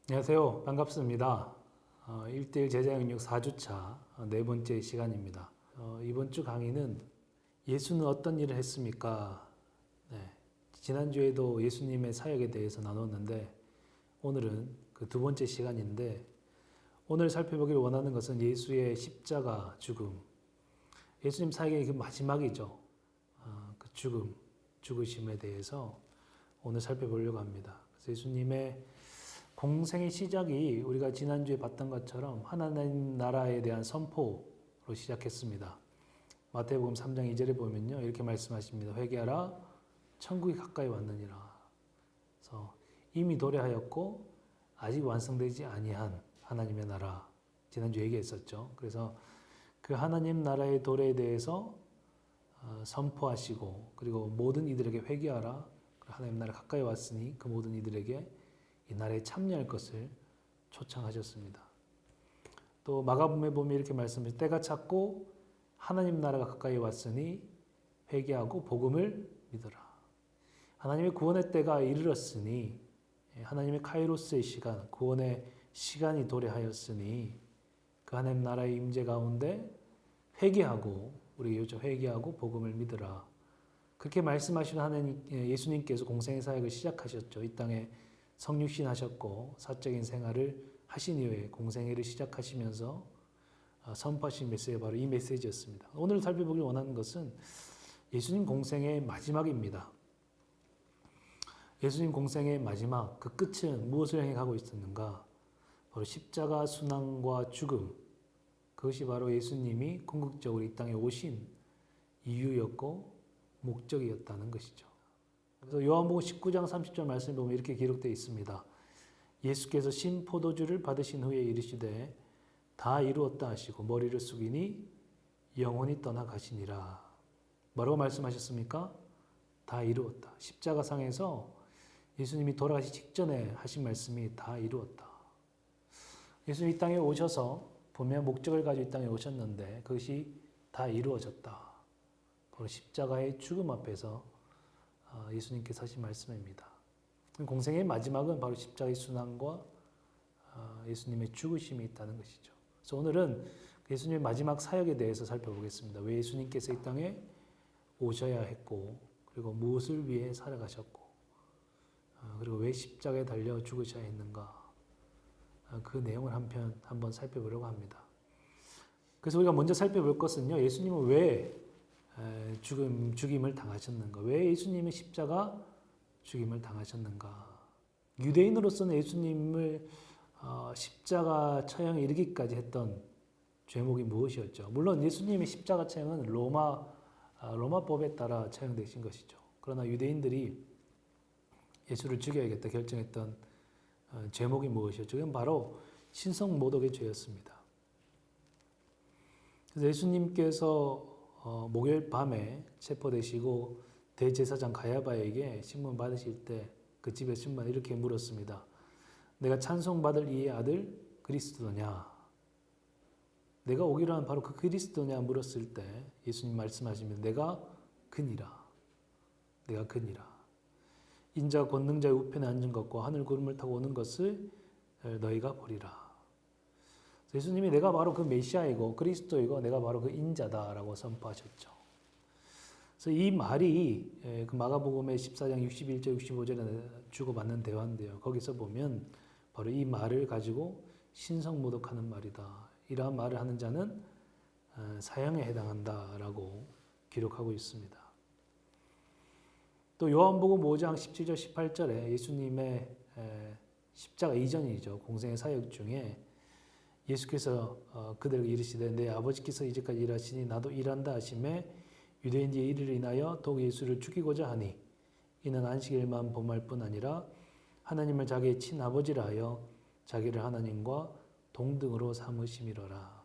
안녕하세요. 반갑습니다. 1대1 제자영역 4주차 네 번째 시간입니다. 이번 주 강의는 예수는 어떤 일을 했습니까? 네, 지난주에도 예수님의 사역에 대해서 나눴는데 오늘은 그 두 번째 시간인데 오늘 살펴보기를 원하는 것은 예수의 십자가 죽음. 예수님 사역의 그 마지막이죠. 그 죽으심에 대해서 오늘 살펴보려고 합니다. 그래서 예수님의 공생의 시작이 우리가 지난주에 봤던 것처럼 하나님 나라에 대한 선포로 시작했습니다. 마태복음 3장 2절에 보면요. 이렇게 말씀하십니다. 회개하라 천국이 가까이 왔느니라. 그래서 이미 도래하였고 아직 완성되지 아니한 하나님의 나라. 지난주 얘기했었죠. 그래서 그 하나님 나라의 도래에 대해서 선포하시고 그리고 모든 이들에게 회개하라. 하나님 나라 가까이 왔으니 그 모든 이들에게 이 나라에 참여할 것을 초청하셨습니다. 또 마가복음에 보면 이렇게 말씀하십니다. 때가 찼고 하나님 나라가 가까이 왔으니 회개하고 복음을 믿어라. 하나님의 구원의 때가 이르렀으니 하나님의 카이로스의 시간, 구원의 시간이 도래하였으니 그 하나님 나라의 임재 가운데 회개하고 우리 요즘 회개하고 복음을 믿으라. 그렇게 말씀하신 하나님 예수님께서 공생의 사역을 시작하셨죠. 이 땅에 성육신 하셨고 사적인 생활을 하신 이후에 공생애를 시작하시면서 선포하신 메시지가 바로 이 메시지였습니다. 오늘 살펴보길 원하는 것은 예수님 공생의 마지막입니다. 예수님 공생의 마지막 그 끝은 무엇을 행하고 있었는가? 바로 십자가 순환과 죽음. 그것이 바로 예수님이 궁극적으로 이 땅에 오신 이유였고 목적이었다는 것이죠. 그래서 요한복음 19장 30절 말씀을 보면 이렇게 기록되어 있습니다. 예수께서 신 포도주를 받으신 후에 이르시되 다 이루었다 하시고 머리를 숙이니 영혼이 떠나가시니라. 뭐라고 말씀하셨습니까? 다 이루었다. 십자가상에서 예수님이 돌아가시 직전에 하신 말씀이 다 이루었다. 예수님 이 땅에 오셔서 분명 목적을 가지고 이 땅에 오셨는데 그것이 다 이루어졌다. 바로 십자가의 죽음 앞에서 예수님께서 하신 말씀입니다. 공생의 마지막은 바로 십자가의 순환과 예수님의 죽으심이 있다는 것이죠. 그래서 오늘은 예수님의 마지막 사역에 대해서 살펴보겠습니다. 왜 예수님께서 이 땅에 오셔야 했고 그리고 무엇을 위해 살아가셨고 그리고 왜 십자가에 달려 죽으셔야 했는가 그 내용을 한번 살펴보려고 합니다. 그래서 우리가 먼저 살펴볼 것은요. 예수님은 왜 죽임을 당하셨는가? 왜 예수님의 십자가 죽임을 당하셨는가? 유대인으로서는 예수님을 십자가 처형에 이르기까지 했던 죄목이 무엇이었죠? 물론 예수님의 십자가 처형은 로마법에 따라 처형되신 것이죠. 그러나 유대인들이 예수를 죽여야겠다 결정했던 죄목이 무엇이었죠? 그건 바로 신성모독의 죄였습니다. 그래서 예수님께서 목요일 밤에 체포되시고 대제사장 가야바에게 신문 받으실 때 그 집에 신문 이렇게 물었습니다. 내가 찬송받을 이의 아들 그리스도냐? 내가 오기로 한 바로 그 그리스도냐 물었을 때 예수님 말씀하시면 내가 그니라. 내가 그니라. 인자가 권능자의 우편에 앉은 것과 하늘 구름을 타고 오는 것을 너희가 보리라. 예수님이 내가 바로 그 메시아이고 그리스도이고 내가 바로 그 인자다라고 선포하셨죠. 그래서 이 말이 그 마가복음의 14장 61절 65절에 주고받는 대화인데요. 거기서 보면 바로 이 말을 가지고 신성모독하는 말이다. 이러한 말을 하는 자는 사형에 해당한다라고 기록하고 있습니다. 또 요한복음 5장 17절 18절에 예수님의 십자가 이전이죠. 공생의 사역 중에 예수께서 그들에게 이르시되 내 아버지께서 이제까지 일하시니 나도 일한다 하심에 유대인들의 이를 인하여 더욱 예수를 죽이고자 하니 이는 안식일만 범할 뿐 아니라 하나님을 자기의 친아버지라 하여 자기를 하나님과 동등으로 삼으심이로라.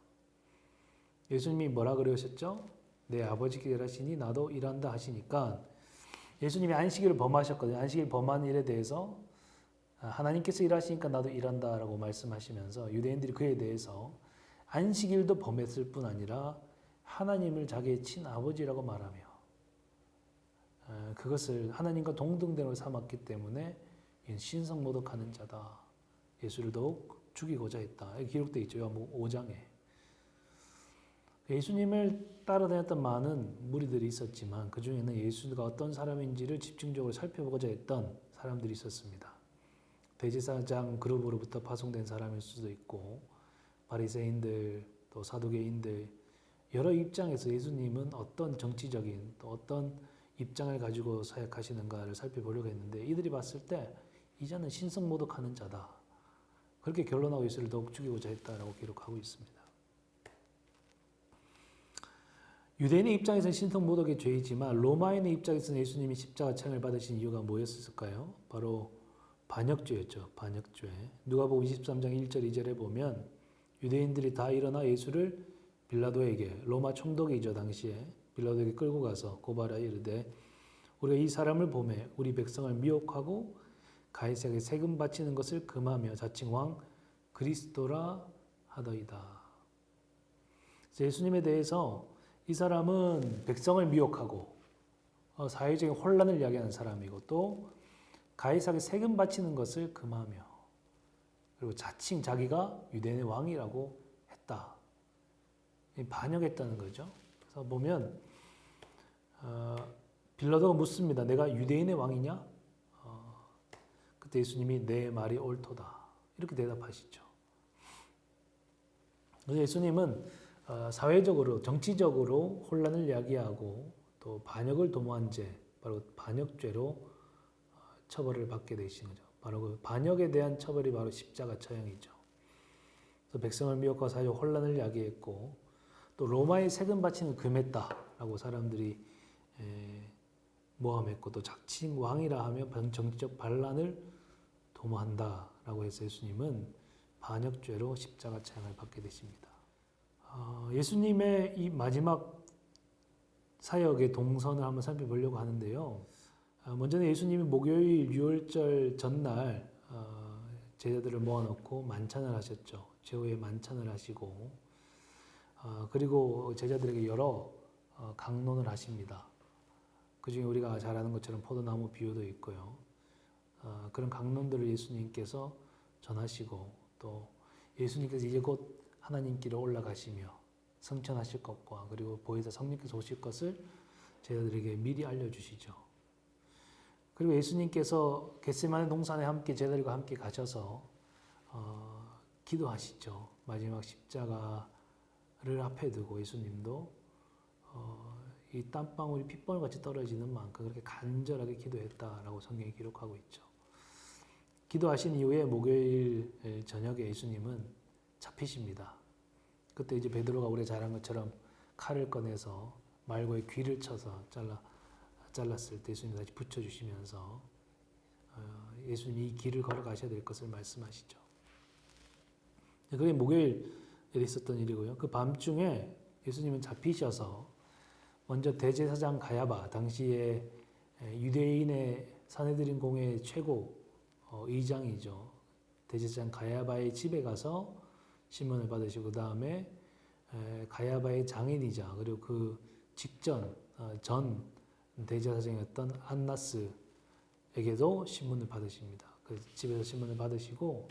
예수님이 뭐라 그러셨죠? 내 아버지께서 일하시니 나도 일한다 하시니까 예수님이 안식일을 범하셨거든요. 안식일 범한 일에 대해서 하나님께서 일하시니까 나도 일한다라고 말씀하시면서 유대인들이 그에 대해서 안식일도 범했을 뿐 아니라 하나님을 자기의 친아버지라고 말하며 그것을 하나님과 동등됨으로 삼았기 때문에 신성모독하는 자다 예수를 더욱 죽이고자 했다. 이렇게 기록되어 있죠. 요한복음 5장에. 예수님을 따라다녔던 많은 무리들이 있었지만 그 중에는 예수가 어떤 사람인지를 집중적으로 살펴보고자 했던 사람들이 있었습니다. 대제사장 그룹으로부터 파송된 사람일 수도 있고 바리새인들 또 사두개인들 여러 입장에서 예수님은 어떤 정치적인 또 어떤 입장을 가지고 사역하시는가를 살펴보려고 했는데 이들이 봤을 때 이자는 신성모독하는 자다. 그렇게 결론하고 예수를 더욱 죽이고자 했다라고 기록하고 있습니다. 유대인의 입장에서는 신성모독의 죄이지만 로마인의 입장에서는 예수님이 십자가 창을 받으신 이유가 뭐였을까요? 바로 반역죄였죠. 반역죄. 누가복음 23장 1절 2절에 보면 유대인들이 다 일어나 예수를 빌라도에게 로마 총독이죠. 당시에 빌라도에게 끌고 가서 고발하여 이르되 우리가 이 사람을 보매 우리 백성을 미혹하고 가이사에게 세금 바치는 것을 금하며 자칭 왕 그리스도라 하더이다. 예수님에 대해서 이 사람은 백성을 미혹하고 사회적인 혼란을 이야기하는 사람이고 또 가이사에게 세금 바치는 것을 금하며 그리고 자칭 자기가 유대인의 왕이라고 했다. 반역했다는 거죠. 그래서 보면 빌라도가 묻습니다. 내가 유대인의 왕이냐? 그때 예수님이 내 말이 옳도다. 이렇게 대답하시죠. 그래서 예수님은 사회적으로 정치적으로 혼란을 야기하고 또 반역을 도모한 죄, 바로 반역죄로 처벌을 받게 되신 거죠. 바로 그 반역에 대한 처벌이 바로 십자가 처형이죠. 그래서 백성을 미혹하고 사회적 혼란을 야기했고 또 로마의 세금 바치는 금했다라고 사람들이 모함했고 또 자칭 왕이라 하며 정치적 반란을 도모한다라고 해서 예수님은 반역죄로 십자가 처형을 받게 되십니다. 예수님의 이 마지막 사역의 동선을 한번 살펴보려고 하는데요. 먼저는 예수님이 목요일 유월절 전날 제자들을 모아놓고 만찬을 하셨죠. 최후의 만찬을 하시고 그리고 제자들에게 여러 강론을 하십니다. 그중에 우리가 잘 아는 것처럼 포도나무 비유도 있고요. 그런 강론들을 예수님께서 전하시고 또 예수님께서 이제 곧 하나님께로 올라가시며 승천하실 것과 그리고 보혜사 성령께서 오실 것을 제자들에게 미리 알려주시죠. 그리고 예수님께서 겟세마네 동산에 함께 제자들과 함께 가셔서 기도하시죠. 마지막 십자가를 앞에 두고 예수님도 이 땀방울이 핏방울같이 떨어지는 만큼 그렇게 간절하게 기도했다라고 성경이 기록하고 있죠. 기도하신 이후에 목요일 저녁에 예수님은 잡히십니다. 그때 이제 베드로가 우리 잘한 것처럼 칼을 꺼내서 말고의 귀를 쳐서 잘랐을 때 예수님 다시 붙여주시면서 예수님이 이 길을 걸어가셔야 될 것을 말씀하시죠. 그게 목요일에 있었던 일이고요. 그 밤중에 예수님은 잡히셔서 먼저 대제사장 가야바, 당시에 유대인의 산헤드린 공회의 최고 의장이죠. 대제사장 가야바의 집에 가서 신문을 받으시고 그 다음에 가야바의 장인이자 그리고 그 직전 전 대제사장이었던 안나스에게도 신문을 받으십니다. 그 집에서 신문을 받으시고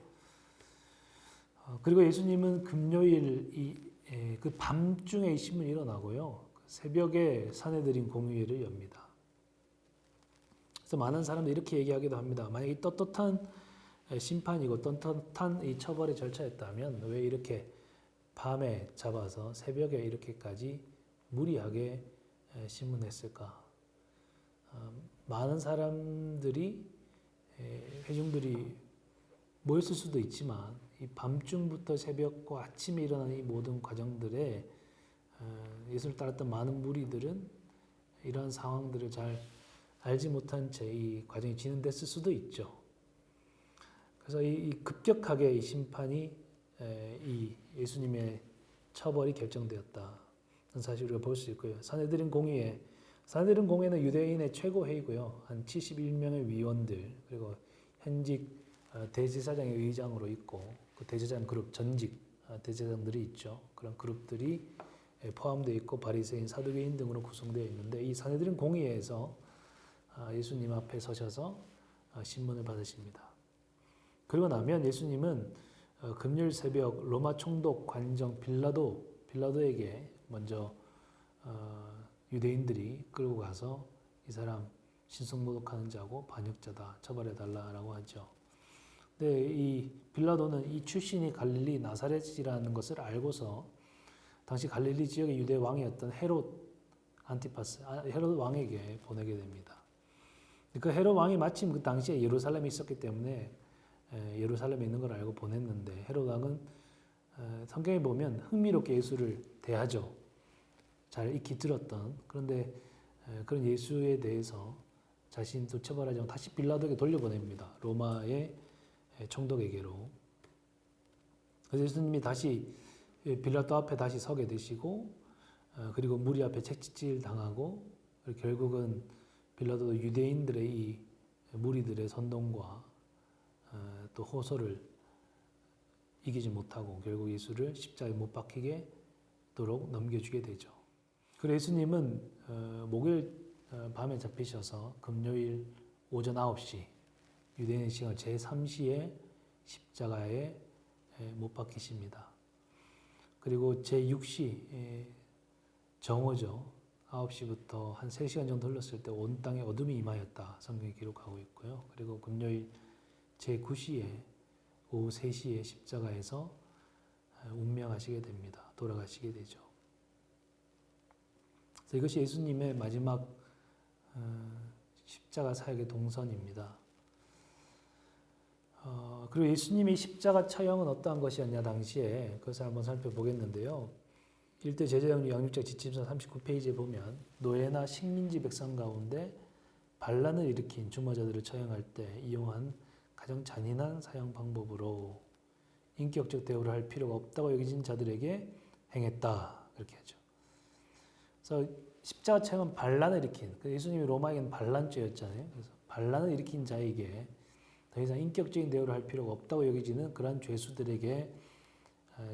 그리고 예수님은 금요일 그 밤중에 이 신문이 일어나고요. 새벽에 산헤드린 공의회를 엽니다. 그래서 많은 사람들이 이렇게 얘기하기도 합니다. 만약 이 떳떳한 심판이고 떳떳한 이 처벌의 절차였다면 왜 이렇게 밤에 잡아서 새벽에 이렇게까지 무리하게 신문했을까? 많은 사람들이 회중들이 모였을 수도 있지만 이 밤중부터 새벽과 아침에 일어나는 이 모든 과정들에 예수를 따랐던 많은 무리들은 이러한 상황들을 잘 알지 못한 채 이 과정이 진행됐을 수도 있죠. 그래서 이 급격하게 이 심판이 이 예수님의 처벌이 결정되었다는 사실을 우리가 볼 수 있고요. 산헤드린 공회는 유대인의 최고 회의고요. 한 71명의 위원들 그리고 현직 대제사장의 의장으로 있고 그 대제사장 그룹 전직 대제사장들이 있죠. 그런 그룹들이 포함되어 있고 바리새인, 사두개인 등으로 구성되어 있는데 이 산헤드린 공의회에서 예수님 앞에 서셔서 신문을 받으십니다. 그러고 나면 예수님은 금요일 새벽 로마 총독 관정 빌라도에게 먼저 유대인들이 끌고 가서 이 사람 신성모독하는 자고 반역자다 처벌해달라라고 하죠. 근데 이 빌라도는 이 출신이 갈릴리 나사렛이라는 것을 알고서 당시 갈릴리 지역의 유대 왕이었던 헤롯 왕에게 보내게 됩니다. 그 헤롯 왕이 마침 그 당시에 예루살렘에 있었기 때문에 예루살렘에 있는 걸 알고 보냈는데 헤롯 왕은 성경에 보면 흥미롭게 예수를 대하죠. 잘 익히 들었던 그런데 그런 예수에 대해서 자신도 처벌하지 않고 다시 빌라도에게 돌려보냅니다. 로마의 총독에게로. 그래서 예수님이 다시 빌라도 앞에 다시 서게 되시고 그리고 무리 앞에 채찍질 당하고 결국은 빌라도도 유대인들의 이 무리들의 선동과 또 호소를 이기지 못하고 결국 예수를 십자가에 못 박히게 도록 넘겨주게 되죠. 그래서 예수님은 목요일 밤에 잡히셔서 금요일 오전 9시 유대인 시간 제3시에 십자가에 못 박히십니다. 그리고 제6시 정오죠. 9시부터 한 3시간 정도 흘렀을 때 온 땅에 어둠이 임하였다. 성경이 기록하고 있고요. 그리고 금요일 제9시에 오후 3시에 십자가에서 운명하시게 됩니다. 돌아가시게 되죠. 그래서 이것이 예수님의 마지막 십자가 사역의 동선입니다. 그리고 예수님의 십자가 처형은 어떠한 것이었냐 당시에 그것을 한번 살펴보겠는데요. 1대 제자형 양육자 지침서 39페이지에 보면 노예나 식민지 백성 가운데 반란을 일으킨 주모자들을 처형할 때 이용한 가장 잔인한 사형 방법으로 인격적 대우를 할 필요가 없다고 여겨진 자들에게 행했다. 그렇게 하죠. 그래서 십자가 처형은 반란을 일으킨 예수님이 로마에게는 반란죄였잖아요. 그래서 반란을 일으킨 자에게 더 이상 인격적인 대우를 할 필요가 없다고 여겨지는 그러한 죄수들에게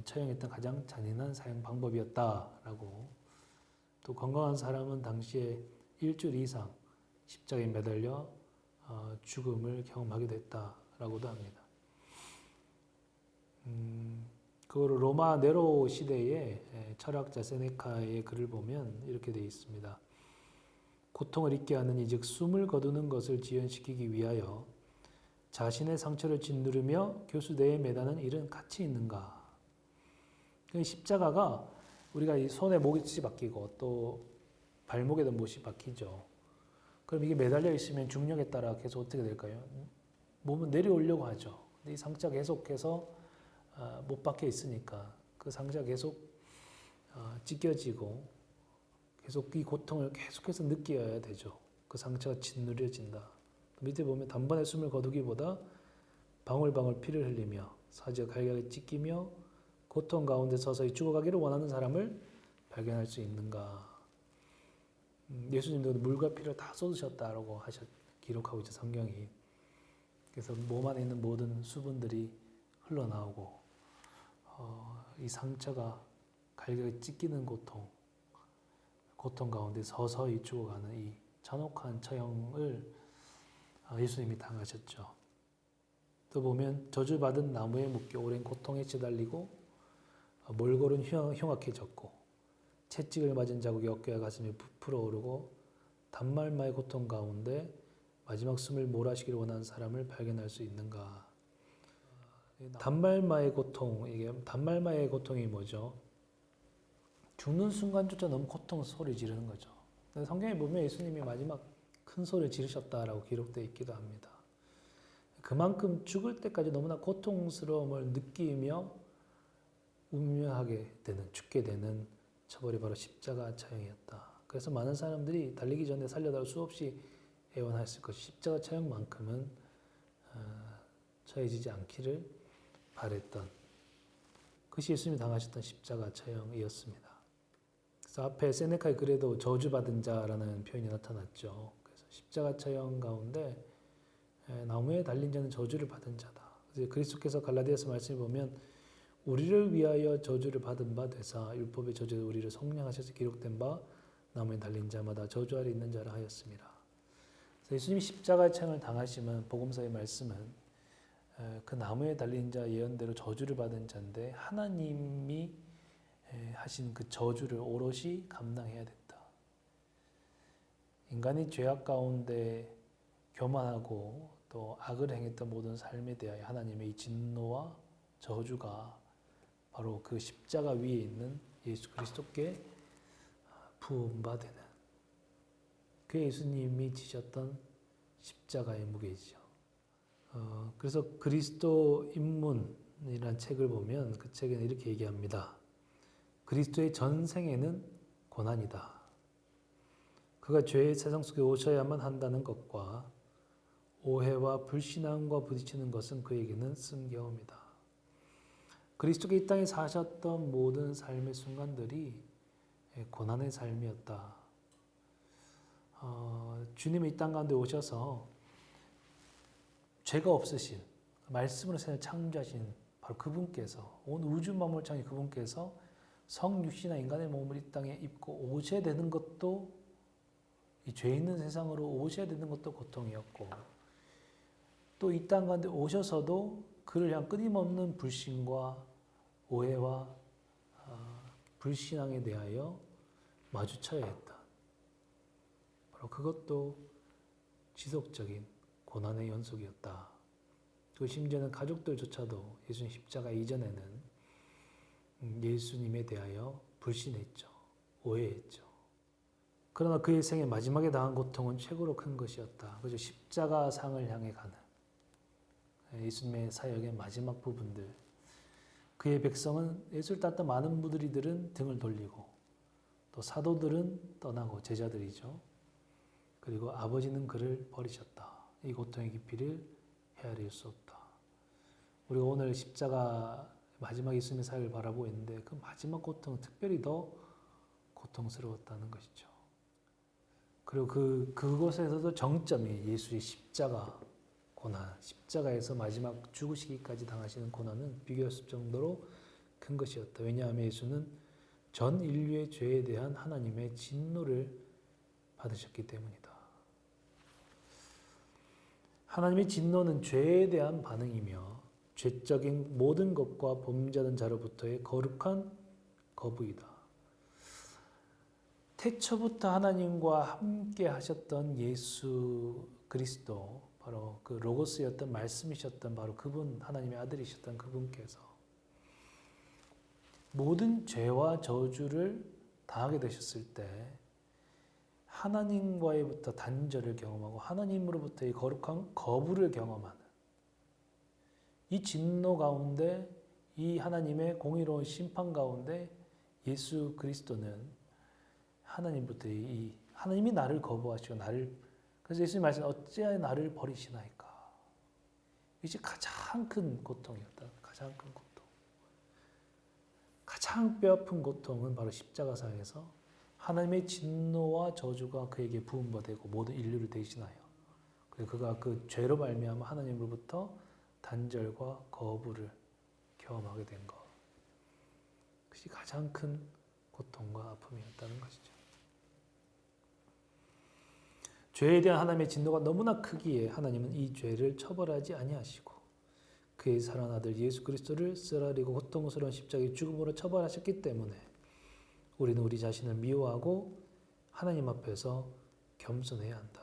처형했던 가장 잔인한 사형 방법이었다라고. 또 건강한 사람은 당시에 일주일 이상 십자가에 매달려 죽음을 경험하게 됐다라고도 합니다. 그거를 로마 네로 시대의 철학자 세네카의 글을 보면 이렇게 되어 있습니다. 고통을 잊게 하느니 즉 숨을 거두는 것을 지연시키기 위하여 자신의 상처를 짓누르며 교수대에 매다는 일은 가치 있는가? 십자가가 우리가 이 손에 못이 박히고 또 발목에도 못이 박히죠. 그럼 이게 매달려 있으면 중력에 따라 계속 어떻게 될까요? 몸은 내려오려고 하죠. 근데 이 상처가 계속해서 못 박혀 있으니까 그 상처가 계속 찢겨지고 계속 이 고통을 계속해서 느껴야 되죠. 그 상처가 짓누려진다. 밑에 보면 단번에 숨을 거두기보다 방울방울 피를 흘리며 사지가 갈갈이 찢기며 고통 가운데 서서히 죽어가기를 원하는 사람을 발견할 수 있는가. 예수님도 물과 피를 다 쏟으셨다라고 기록하고 있죠. 성경이. 그래서 몸 안에 있는 모든 수분들이 흘러나오고 이 상처가 갈갈이 찢기는 고통 가운데 서서히 죽어가는 이 잔혹한 처형을 예수님이 당하셨죠. 또 보면 저주받은 나무에 묶여 오랜 고통에 시달리고 몰골은 흉악해졌고 채찍을 맞은 자국이 어깨와 가슴에 부풀어 오르고 단말마의 고통 가운데 마지막 숨을 몰아쉬기를 원하는 사람을 발견할 수 있는가. 단말마의 고통이 뭐죠? 죽는 순간조차 너무 고통 소리 지르는 거죠. 성경에 보면 예수님이 마지막 큰 소리를 지르셨다라고 기록되어 있기도 합니다. 그만큼 죽을 때까지 너무나 고통스러움을 느끼며 운명하게 되는, 죽게 되는 처벌이 바로 십자가 처형이었다. 그래서 많은 사람들이 달리기 전에 살려달라고 수없이 애원했을 것이 십자가 처형만큼은 처해지지 않기를 바랬던 그것이 예수님이 당하셨던 십자가 처형이었습니다. 그래서 앞에 세네카의 글에도 저주받은 자라는 표현이 나타났죠. 그래서 십자가 처형 가운데 나무에 달린 자는 저주를 받은 자다. 그래서 그리스도께서 갈라디아서 말씀을 보면 우리를 위하여 저주를 받은 바 되사 율법의 저주에 우리를 속량하셔서 기록된 바 나무에 달린 자마다 저주 아래 있는 자라 하였습니다. 그래서 예수님이 십자가 처형을 당하시면 복음서의 말씀은 그 나무에 달린 자 예언대로 저주를 받은 자인데 하나님이 하신 그 저주를 오롯이 감당해야 됐다. 인간이 죄악 가운데 교만하고 또 악을 행했던 모든 삶에 대하여 하나님의 이 진노와 저주가 바로 그 십자가 위에 있는 예수 그리스도께 부음받는 그 예수님이 지셨던 십자가의 무게이죠. 그래서 그리스도 입문이라는 책을 보면 그 책에는 이렇게 얘기합니다. 그리스도의 전생에는 고난이다. 그가 죄의 세상 속에 오셔야만 한다는 것과 오해와 불신앙과 부딪히는 것은 그에게는 쓴경험이다. 그리스도께 이 땅에 사셨던 모든 삶의 순간들이 고난의 삶이었다. 주님이 이 땅 가운데 오셔서 죄가 없으신 말씀으로 세상을 창조하신 바로 그분께서 온 우주 만물을 창조하신 그분께서 성육신한 인간의 몸을 이 땅에 입고 오셔야 되는 것도 이 죄 있는 세상으로 오셔야 되는 것도 고통이었고 또 이 땅 가운데 오셔서도 그를 향한 끊임없는 불신과 오해와 불신앙에 대하여 마주쳐야 했다. 바로 그것도 지속적인 고난의 연속이었다. 또 심지어는 가족들조차도 예수님 십자가 이전에는 예수님에 대하여 불신했죠. 오해했죠. 그러나 그의 생의 마지막에 당한 고통은 최고로 큰 것이었다. 그죠? 십자가상을 향해 가는 예수님의 사역의 마지막 부분들. 그의 백성은 예수를 따랐던 많은 무리들은 등을 돌리고 또 사도들은 떠나고 제자들이죠. 그리고 아버지는 그를 버리셨다. 이 고통의 깊이를 헤아릴 수 없다. 우리가 오늘 십자가 마지막 예수님의 사역을 바라보고 있는데 그 마지막 고통은 특별히 더 고통스러웠다는 것이죠. 그리고 그곳에서도 정점이 예수의 십자가 고난, 십자가에서 마지막 죽으시기까지 당하시는 고난은 비교할 수 없을 정도로 큰 것이었다. 왜냐하면 예수는 전 인류의 죄에 대한 하나님의 진노를 받으셨기 때문이다. 하나님의 진노는 죄에 대한 반응이며 죄적인 모든 것과 범죄하는 자로부터의 거룩한 거부이다. 태초부터 하나님과 함께 하셨던 예수 그리스도, 바로 그 로고스였던 말씀이셨던 바로 그분, 하나님의 아들이셨던 그분께서 모든 죄와 저주를 당하게 되셨을 때 하나님과의부터 단절을 경험하고 하나님으로부터의 거룩한 거부를 경험하는 이 진노 가운데, 이 하나님의 공의로운 심판 가운데 예수 그리스도는 하나님부터 하나님이 나를 거부하시고 그래서 예수님 말씀 어찌하여 나를 버리시나이까. 이것이 가장 큰 고통이었다. 가장 큰 고통. 가장 뼈아픈 고통은 바로 십자가상에서 하나님의 진노와 저주가 그에게 부음받고 모든 인류를 대신하여 그리고 그가 그 죄로 말미암아 하나님으로부터 단절과 거부를 경험하게 된 것. 그것이 가장 큰 고통과 아픔이었다는 것이죠. 죄에 대한 하나님의 진노가 너무나 크기에 하나님은 이 죄를 처벌하지 아니하시고 그의 사랑하는 아들 예수 그리스도를 쓰라리고 고통스러운 십자가의 죽음으로 처벌하셨기 때문에 우리는 우리 자신을 미워하고 하나님 앞에서 겸손해야 한다.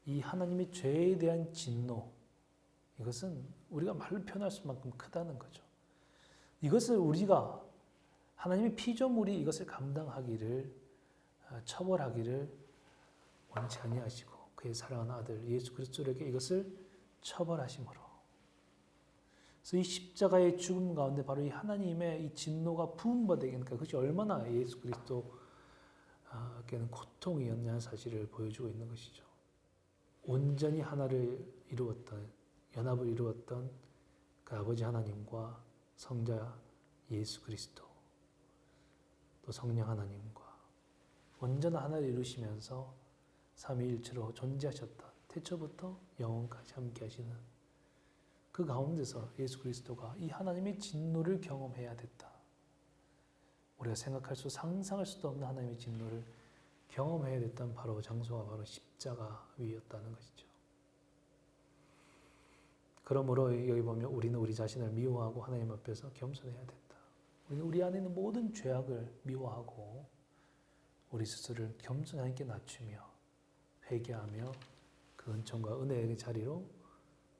이 하나님의 죄에 대한 진노, 이것은 우리가 말로 표현할 수만큼 크다는 거죠. 이것을 우리가 하나님의 피조물이 이것을 감당하기를, 처벌하기를 원치 아니하시고 그의 사랑하는 아들 예수 그리스도에게 이것을 처벌하심으로, 그래서 이 십자가의 죽음 가운데 바로 이 하나님의 이 진노가 부음받으니까 그것이 얼마나 예수 그리스도께는 고통이었냐는 사실을 보여주고 있는 것이죠. 온전히 하나를 이루었던, 연합을 이루었던 그 아버지 하나님과 성자 예수 그리스도, 또 성령 하나님과 온전한 하나를 이루시면서 삼위일체로 존재하셨다. 태초부터 영원까지 함께 하시는 그 가운데서 예수 그리스도가 이 하나님의 진노를 경험해야 됐다. 우리가 생각할 수, 상상할 수도 없는 하나님의 진노를 경험해야 됐던 바로 장소가 바로 십자가 위였다는 것이죠. 그러므로 여기 보면 우리는 우리 자신을 미워하고 하나님 앞에서 겸손해야 된다. 우리는 우리 안에 있는 모든 죄악을 미워하고 우리 스스로를 겸손하게 낮추며 회개하며 그 은총과 은혜의 자리로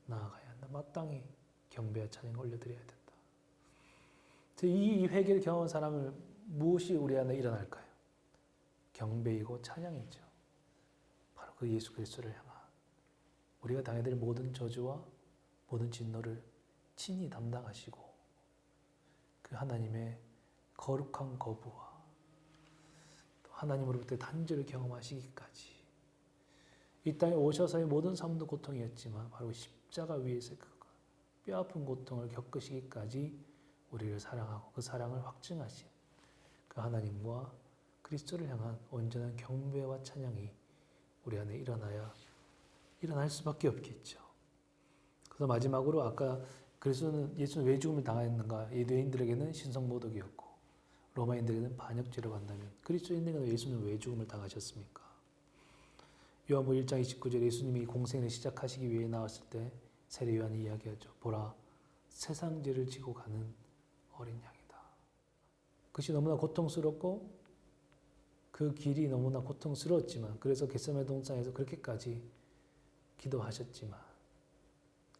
나아가야 한다. 마땅히 경배와 찬양을 올려드려야 된다. 이 회개를 경험한 사람을 무엇이 우리 안에 일어날까요? 경배이고 찬양이죠. 바로 그 예수 그리스도를 향한 우리가 당해야 될 모든 저주와 모든 진노를 친히 담당하시고 그 하나님의 거룩한 거부와 또 하나님으로부터 단절을 경험하시기까지 이 땅에 오셔서의 모든 삶도 고통이었지만 바로 십자가 위에서 그 뼈아픈 고통을 겪으시기까지 우리를 사랑하고 그 사랑을 확증하신 그 하나님과 그리스도를 향한 온전한 경배와 찬양이 우리 안에 일어날 수밖에 없겠죠. 그래서 마지막으로 아까 예수는 왜 죽음을 당하였는가? 유대인들에게는 신성모독이었고 로마인들에게는 반역죄로 간다면 그리스도인들에게는 예수는 왜 죽음을 당하셨습니까? 요한복음 1장 29절에 예수님이 공생을 시작하시기 위해 나왔을 때 세례 요한이 이야기하죠. 보라, 세상 죄를 지고 가는 어린 양이다. 그것이 너무나 고통스럽고 그 길이 너무나 고통스러웠지만 그래서 겟세마네 동산에서 그렇게까지 기도하셨지만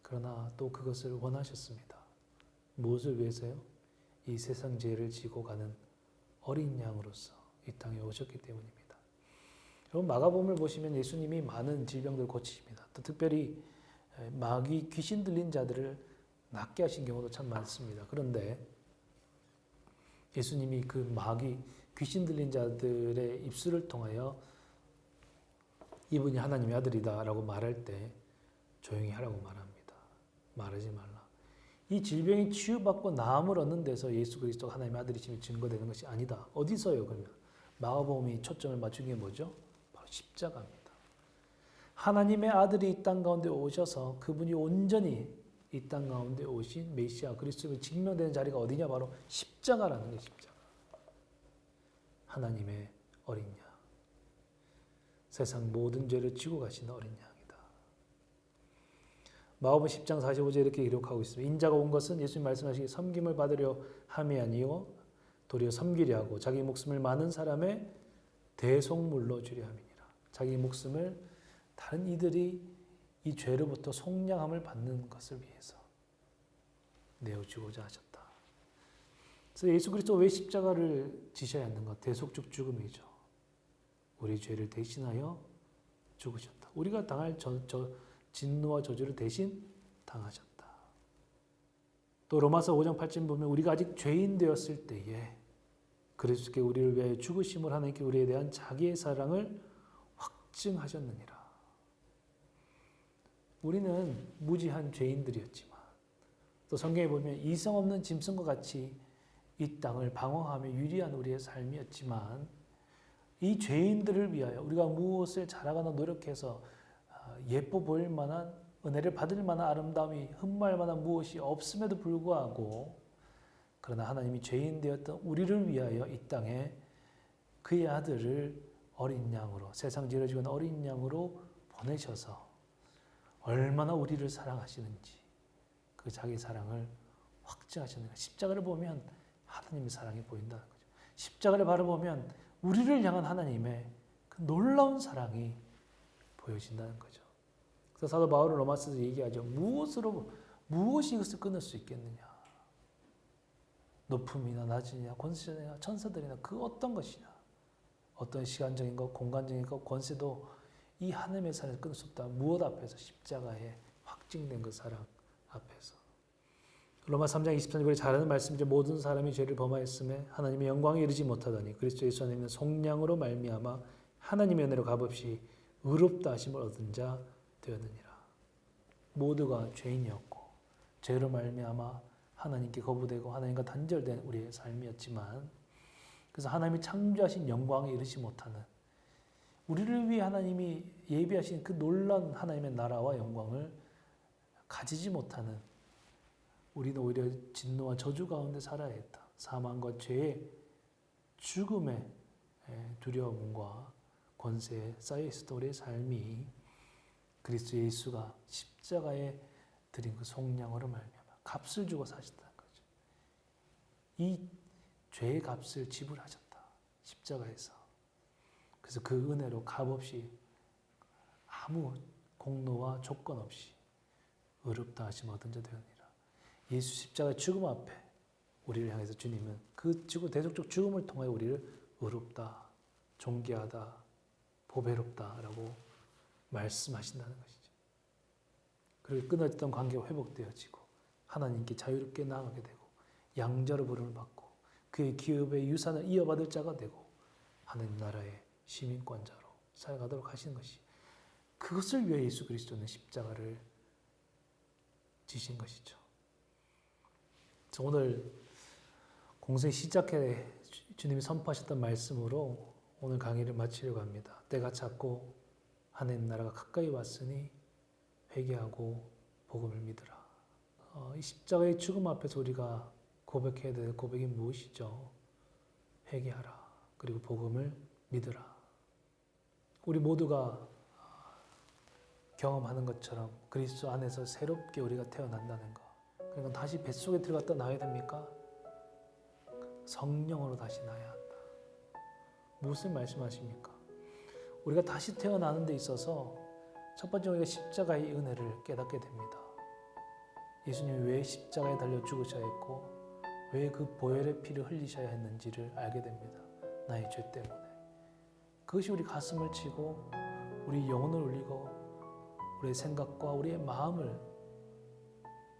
그러나 또 그것을 원하셨습니다. 무엇을 위해서요? 이 세상 죄를 지고 가는 어린 양으로서 이 땅에 오셨기 때문입니다. 여러분 마가복음을 보시면 예수님이 많은 질병들을 고치십니다. 또 특별히 마귀 귀신 들린 자들을 낫게 하신 경우도 참 많습니다. 그런데 예수님이 그 마귀 귀신 들린 자들의 입술을 통하여 이분이 하나님의 아들이다 라고 말할 때 조용히 하라고 말합니다. 말하지 말라. 이 질병이 치유받고 나음을 얻는 데서 예수 그리스도가 하나님의 아들이심이 증거되는 것이 아니다. 어디서요 그러면? 마가복음이 초점을 맞춘 게 뭐죠? 바로 십자가입니다. 하나님의 아들이 이 땅 가운데 오셔서 그분이 온전히 이 땅 가운데 오신 메시아 그리스도로 증명되는 자리가 어디냐? 바로 십자가라는 게 십자가. 하나님의 어린 양. 세상 모든 죄를 지고 가시는 어린 양이다. 마가복음 10장 45절에 이렇게 기록하고 있습니다. 인자가 온 것은 예수님 말씀하시기에 섬김을 받으려 함이 아니요 도리어 섬기려 하고 자기 목숨을 많은 사람의 대속물로 주려 함이니라. 자기 목숨을 다른 이들이 이 죄로부터 속량함을 받는 것을 위해서 내어주고자 하셨다. 그래서 예수 그리스도 왜 십자가를 지셔야 하는가? 대속적 죽음이죠. 우리 죄를 대신하여 죽으셨다. 우리가 당할 진노와 저주를 대신 당하셨다. 또 로마서 5장 8절 보면 우리가 아직 죄인 되었을 때에 그리스도께 우리를 위하여 죽으심을 하나님께 우리에 대한 자기의 사랑을 확증하셨느니라. 우리는 무지한 죄인들이었지만 또 성경에 보면 이성 없는 짐승과 같이 이 땅을 방황하며 유리한 우리의 삶이었지만 이 죄인들을 위하여 우리가 무엇을 잘하거나 노력해서 예뻐 보일 만한 은혜를 받을 만한 아름다움이 흠모할 만한 무엇이 없음에도 불구하고 그러나 하나님이 죄인 되었던 우리를 위하여 이 땅에 그의 아들을 어린 양으로 세상 죄를 지고 어린 양으로 보내셔서 얼마나 우리를 사랑하시는지 그 자기 사랑을 확증하셨는가. 십자가를 보면 하나님의 사랑이 보인다는 거죠. 십자가를 바라보면 우리를 향한 하나님의 그 놀라운 사랑이 보여진다는 거죠. 그래서 사도 바울은 로마서에서 얘기하죠. 무엇이 이것을 끊을 수 있겠느냐. 높음이나 낮으냐 권세나 천사들이나 그 어떤 것이냐. 어떤 시간적인 것 공간적인 것 권세도 이 하나님의 사랑을 끊을 수 없다. 무엇 앞에서? 십자가에 확증된 그 사랑 앞에서. 로마 3장 23절에 잘하는 말씀이죠. 모든 사람이 죄를 범하였음에 하나님의 영광에 이르지 못하더니 그리스도 예수 안에 있는 속량으로 말미암아 하나님의 은혜로 값없이 의롭다 하심을 얻은 자 되었느니라. 모두가 죄인이었고 죄로 말미암아 하나님께 거부되고 하나님과 단절된 우리의 삶이었지만 그래서 하나님이 창조하신 영광에 이르지 못하는 우리를 위해 하나님이 예비하신 그 놀라운 하나님의 나라와 영광을 가지지 못하는 우리는 오히려 진노와 저주 가운데 살아야 했다. 사망과 죄의 죽음의 두려움과 권세에 쌓여 있었던 우리의 삶이 그리스도 예수가 십자가에 드린 그 속량으로 말미암아 값을 주고 사셨다는 거죠. 이 죄의 값을 지불하셨다. 십자가에서. 그래서 그 은혜로 값없이 아무 공로와 조건 없이 의롭다 하심 얻은 자 되었느니라. 예수 십자가의 죽음 앞에 우리를 향해서 주님은 그 대속적 죽음을 통하여 우리를 의롭다, 존귀하다, 보배롭다라고 말씀하신다는 것이죠. 그리고 끊어졌던 관계가 회복되어지고 하나님께 자유롭게 나아가게 되고 양자로 부름을 받고 그의 기업의 유산을 이어받을 자가 되고 하나님 나라의 시민권자로 살아가도록 하시는 것이, 그것을 위해 예수 그리스도는 십자가를 지신 것이죠. 오늘 공생 시작해 주님이 선포하셨던 말씀으로 오늘 강의를 마치려고 합니다. 때가 찼고 하나님 나라가 가까이 왔으니 회개하고 복음을 믿으라. 이 십자가의 죽음 앞에서 우리가 고백해야 될 고백이 무엇이죠? 회개하라. 그리고 복음을 믿으라. 우리 모두가 경험하는 것처럼 그리스도 안에서 새롭게 우리가 태어난다는 것. 그러니까 다시 뱃속에 들어갔다 나와야 됩니까? 성령으로 다시 나야 한다. 무엇을 말씀하십니까? 우리가 다시 태어나는 데 있어서 첫 번째 우리가 십자가의 은혜를 깨닫게 됩니다. 예수님이 왜 십자가에 달려 죽으셔야 했고 왜 그 보혈의 피를 흘리셔야 했는지를 알게 됩니다. 나의 죄 때문에. 그것이 우리 가슴을 치고 우리 영혼을 울리고 우리의 생각과 우리의 마음을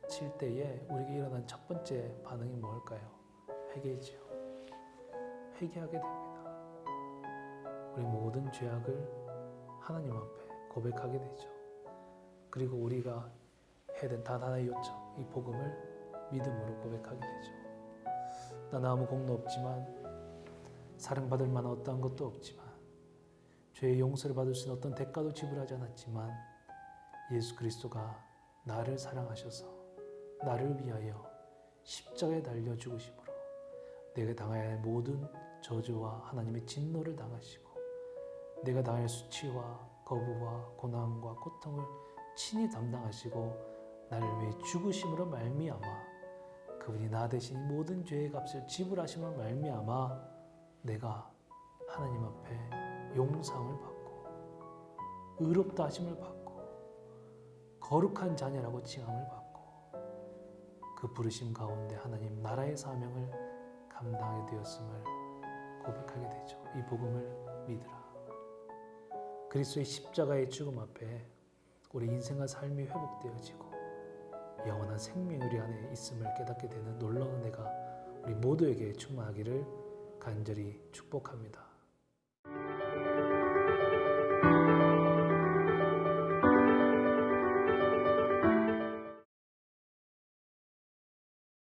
칠 때에 우리에게 일어난 첫 번째 반응이 뭘까요? 회개지요. 회개하게 됩니다. 우리 모든 죄악을 하나님 앞에 고백하게 되죠. 그리고 우리가 해야 된 단 하나의 요청, 이 복음을 믿음으로 고백하게 되죠. 나는 아무 공로 없지만, 사랑받을 만한 어떠한 것도 없지만, 죄의 용서를 받을 수 있는 어떤 대가도 지불하지 않았지만 예수 그리스도가 나를 사랑하셔서 나를 위하여 십자가에 달려 죽으심으로 내가 당해야 할 모든 저주와 하나님의 진노를 당하시고 내가 당할 수치와 거부와 고난과 고통을 친히 담당하시고 나를 위해 죽으심으로 말미암아 그분이 나 대신 모든 죄의 값을 지불하심으로 말미암아 내가 하나님 앞에 용상을 받고 의롭다 하심을 받고 거룩한 자녀라고 칭함을 받고 그 부르심 가운데 하나님 나라의 사명을 감당하게 되었음을 고백하게 되죠. 이 복음을 믿으라. 그리스도의 십자가의 죽음 앞에 우리 인생과 삶이 회복되어지고 영원한 생명이 우리 안에 있음을 깨닫게 되는 놀라운 은혜가 우리 모두에게 충만하기를 간절히 축복합니다.